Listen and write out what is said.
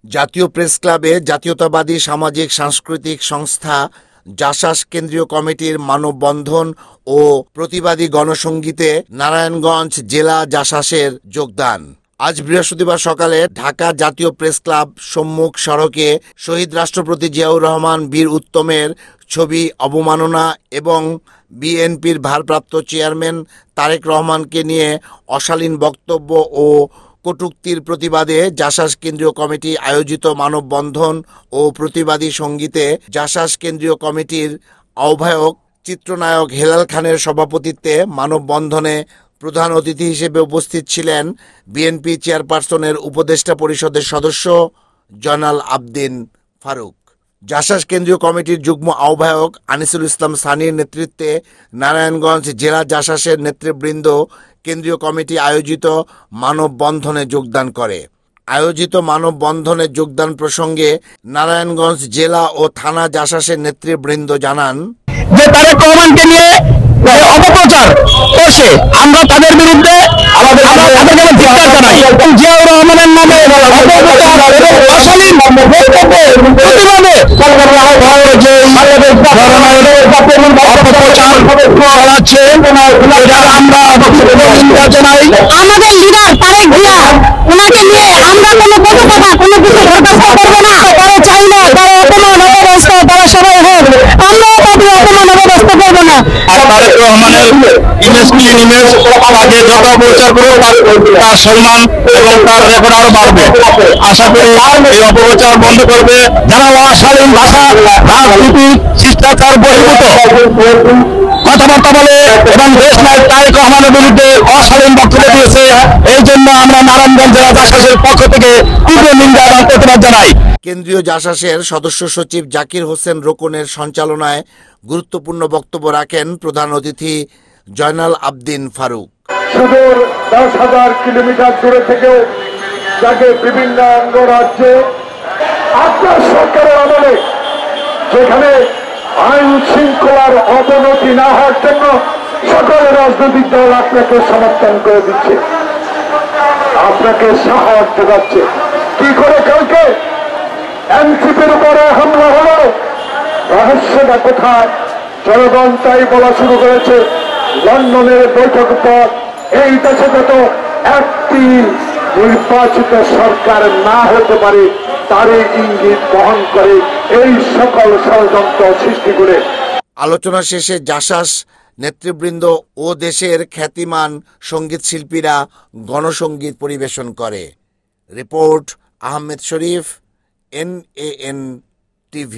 জাতীয় প্রেস ক্লাবে জাতীয়তাবাদী সামাজিক সাংস্কৃতিক সংস্থা জাসাস কেন্দ্রীয় কমিটির মানববন্ধন ও প্রতিবাদী গণসংগীতে নারায়ণগঞ্জ জেলা জাসাসের যোগদান। আজ বৃহস্পতিবার সকালে ঢাকা জাতীয় প্রেস ক্লাব সম্মুখ সড়কে শহীদ রাষ্ট্রপতি জিয়াউর রহমান বীর উত্তমের ছবি অবমাননা এবং বিএনপির ভারপ্রাপ্ত চেয়ারম্যান তারেক রহমানকে নিয়ে অশালীন বক্তব্য ও কটূক্তির প্রতিবাদে জাসাস কেন্দ্রীয় কমিটি আয়োজিত মানববন্ধন ও প্রতিবাদী সঙ্গীতে জাসাস কেন্দ্রীয় কমিটির আহ্বায়ক চিত্রনায়ক হেলাল খানের সভাপতিত্বে মানববন্ধনে প্রধান অতিথি হিসেবে উপস্থিত ছিলেন বিএনপি চেয়ারপারসনের উপদেষ্টা পরিষদের সদস্য জয়নাল আবদিন ফারুক। জাসাস কেন্দ্রীয় কমিটির যুগ্ম আহ্বায়ক আনিসুল ইসলাম সানির নেতৃত্বে নারায়ণগঞ্জ জেলা জাসাসের নেতৃবৃন্দ কেন্দ্রীয় কমিটি আয়োজিত মানববন্ধনে যোগদান করে। আয়োজিত মানববন্ধনে যোগদান প্রসঙ্গে নারায়ণগঞ্জ জেলা ও থানা জাসাসের নেতৃবৃন্দ জানান যে তারেক রহমানকে নিয়ে অপপ্রচার করছে, আমরা তাদের বিরুদ্ধে ধিক্কার জানাই। জিয়াউর রহমানের নামে অশালীন বক্তব্যের প্রতিবাদে অপপ্রচার চালাচ্ছে, আমরা নিন্দা জানাই। আমাদের লিডার তারেক জিয়া, ওনাকে নিয়ে আমরা কোনো কটু কথা কোনো কিছু বরদাস্ত করবো না। তারা চাই না, তারা অপমান অপদস্থ, তারা সবাই হোক, আমরাও তাদের অপমান অপদস্থ করবো না। তারেক রহমানের ইমেজ ক্লিন ইমেজ তাকে যত অপপ্রচার করবে তার সম্মান এবং তার রেকর্ড আরো বাড়বে। আশা করি এই অপপ্রচার বন্ধ করবে। যারা অশালীন ভাষা, রাজনীতি, শিষ্টাচার বহির্ভূত কথাবার্তা বলে এবং দেশ নায়ক তারেক রহমানের বিরুদ্ধে অশালীন বক্তব্য দিয়েছে, এই জন্য আমরা নারায়ণগঞ্জ জেলা জাসাসের পক্ষ থেকে তীব্র নিন্দা এবং প্রতিবাদ জানাই। কেন্দ্রীয় জাসাসের সদস্য সচিব জাকির হোসেন রোকনের সঞ্চালনায় গুরুত্বপূর্ণ বক্তব্য রাখেন প্রধান অতিথি জয়নাল আবদিন ফারুক। সুদূর 10,000 কিলোমিটার দূরে থেকেও যাকে বিভিন্ন অঙ্গরাজ্যে আপনার সরকারের আমলে যেখানে আইন শৃঙ্খলার অবনতি না হওয়ার জন্য সকল রাজনৈতিক দল আপনাকে সমর্থন করে দিচ্ছে, আপনাকে সাহস যোগাচ্ছে। কি করে কালকে এনসিপির উপরে হামলা হলো, রহস্যটা কোথায়? জনগণ তাই বলা শুরু করেছে লন্ডনের বৈঠক পর এই দেশে যত একটি নির্বাচিত সরকার না হতে পারে তারই ইঙ্গিত বহন করে এই সকল ষড়যন্ত্র সৃষ্টি করে। আলোচনা শেষে জাসাস নেতৃবৃন্দ ও দেশের খ্যাতিমান সঙ্গীত শিল্পীরা গণসঙ্গীত পরিবেশন করে। রিপোর্ট আহমেদ শরীফ, NAN TV।